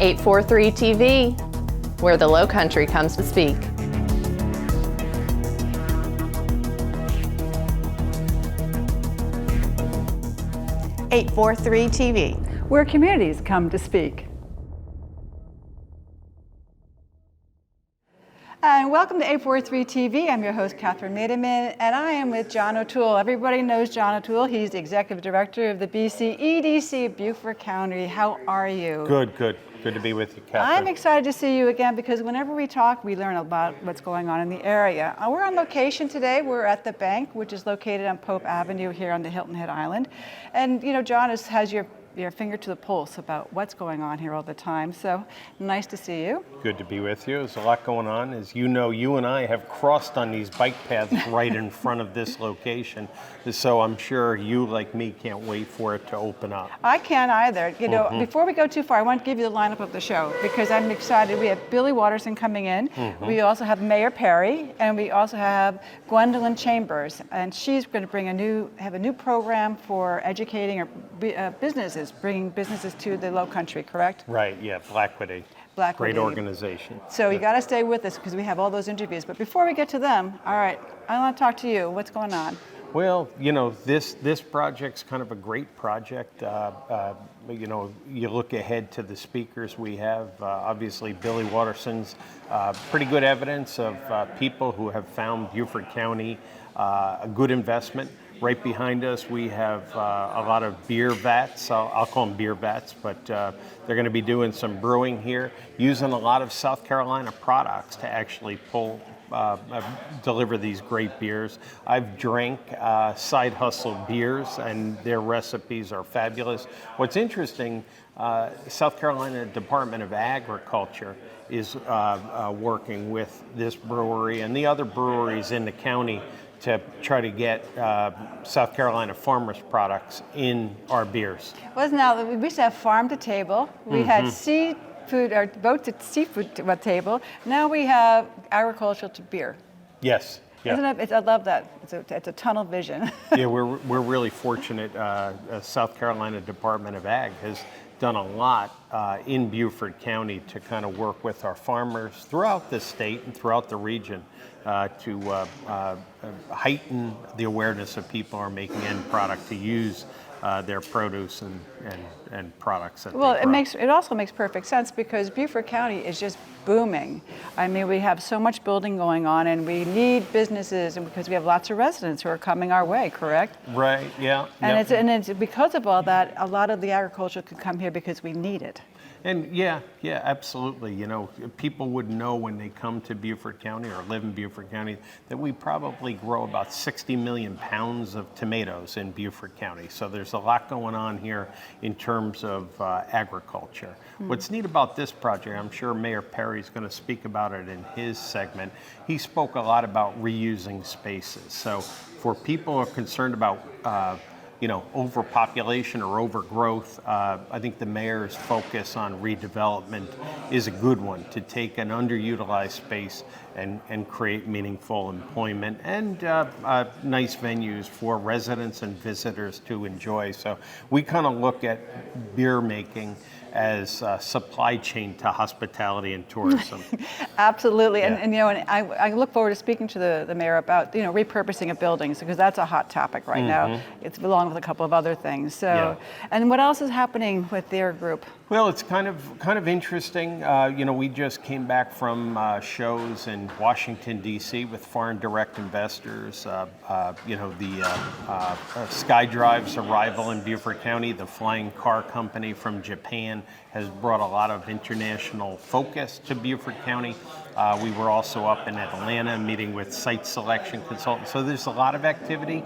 843 TV, where the Lowcountry comes to speak. .843 TV, where communities come to speak. And welcome to 843 TV. I'm your host, Kathryn Mademann, and I am with JOToole. Everybody knows JOToole. He's the Executive Director of the BCEDC of Beaufort County. How are you? Good, good. Good to be with you, Kathryn. I'm excited to see you again because whenever we talk, we learn about what's going on in the area. We're on location today. We're at the bank, which is located on Pope Avenue here on the Hilton Head Island. And, you know, John has your finger to the pulse about what's going on here all the time. So nice to see you. Good to be with you. There's a lot going on. As you know, you and I have crossed on these bike paths right in front of this location. So I'm sure you, like me, can't wait for it to open up. I can't either. You know, before we go too far, I want to give you the lineup of the show because I'm excited. We have Billy Watterson coming in. We also have Mayor Perry, and we also have Gwendolyn Chambers, and she's going to bring a new program for educating businesses. Bringing businesses to the Lowcountry, correct? Right, yeah, Blackwood. Great organization. So you got to stay with us because we have all those interviews. But before we get to them, all right, I want to talk to you. What's going on? Well, you know, this project's kind of a great project. You know, you look ahead to the speakers we have. Obviously, Billy Watterson's pretty good evidence of people who have found Beaufort County a good investment. Right behind us, we have a lot of beer vats. I'll call them beer vats, but they're going to be doing some brewing here, using a lot of South Carolina products to actually deliver these great beers. I've drank Side Hustle beers, and their recipes are fabulous. What's interesting, South Carolina Department of Agriculture is working with this brewery and the other breweries in the county to try to get South Carolina farmers products in our beers. Well, now we used to have farm to table. We had seafood or boat to seafood table. Now we have agricultural to beer. Yes. Yeah. Isn't it? I love that. It's a tunnel vision. Yeah, we're really fortunate. South Carolina Department of Ag has done a lot in Beaufort County to kind of work with our farmers throughout the state and throughout the region to heighten the awareness of people who are making end product to use their produce and products that well, they grow. it also makes perfect sense because Beaufort County is just booming. I mean, we have so much building going on, and we need businesses, and because we have lots of residents who are coming our way, correct? Right. Yeah. And it's because of all that, a lot of the agriculture could come here because we need it. And yeah, absolutely. You know, people would know when they come to Beaufort County or live in Beaufort County that we probably grow about 60 million pounds of tomatoes in Beaufort County. So there's a lot going on here in terms of agriculture. What's neat about this project, I'm sure Mayor Perry's going to speak about it in his segment. He spoke a lot about reusing spaces. So for people who are concerned about overpopulation or overgrowth, I think the mayor's focus on redevelopment is a good one, to take an underutilized space and create meaningful employment and nice venues for residents and visitors to enjoy. So we kind of look at beer making as supply chain to hospitality and tourism. Absolutely, Yeah. and I look forward to speaking to the mayor about repurposing of buildings because that's a hot topic right now. It's along with a couple of other things. So, and what else is happening with their group? Well, it's kind of interesting. We just came back from shows in Washington, D.C. with foreign direct investors. The SkyDrive's arrival in Beaufort County, the flying car company from Japan, has brought a lot of international focus to Beaufort County. We were also up in Atlanta meeting with site selection consultants. So there's a lot of activity.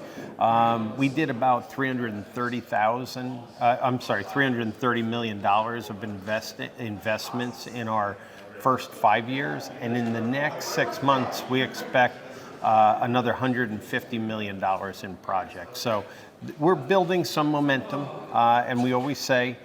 We did about $330 million of investments in our first 5 years. And in the next 6 months, we expect another $150 million in projects. So we're building some momentum, and we always say,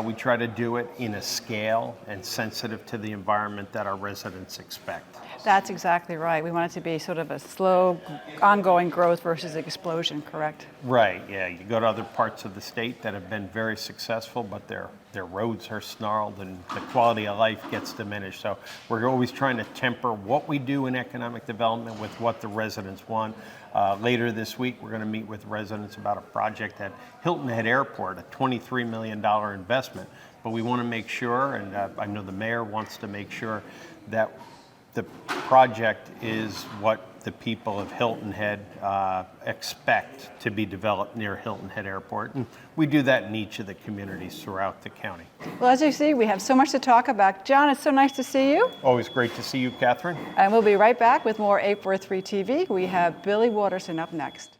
we try to do it in a scale and sensitive to the environment that our residents expect. That's exactly right. We want it to be sort of a slow, ongoing growth versus explosion, correct? Right, yeah. You go to other parts of the state that have been very successful, but their roads are snarled and the quality of life gets diminished. So we're always trying to temper what we do in economic development with what the residents want. Later this week, we're going to meet with residents about a project at Hilton Head Airport, a $23 million investment. But we want to make sure, and I know the mayor wants to make sure, that the project is what the people of Hilton Head expect to be developed near Hilton Head Airport. And we do that in each of the communities throughout the county. Well, as you see, we have so much to talk about. John, it's so nice to see you. Always great to see you, Kathryn. And we'll be right back with more 843 TV. We have Billy Watterson up next.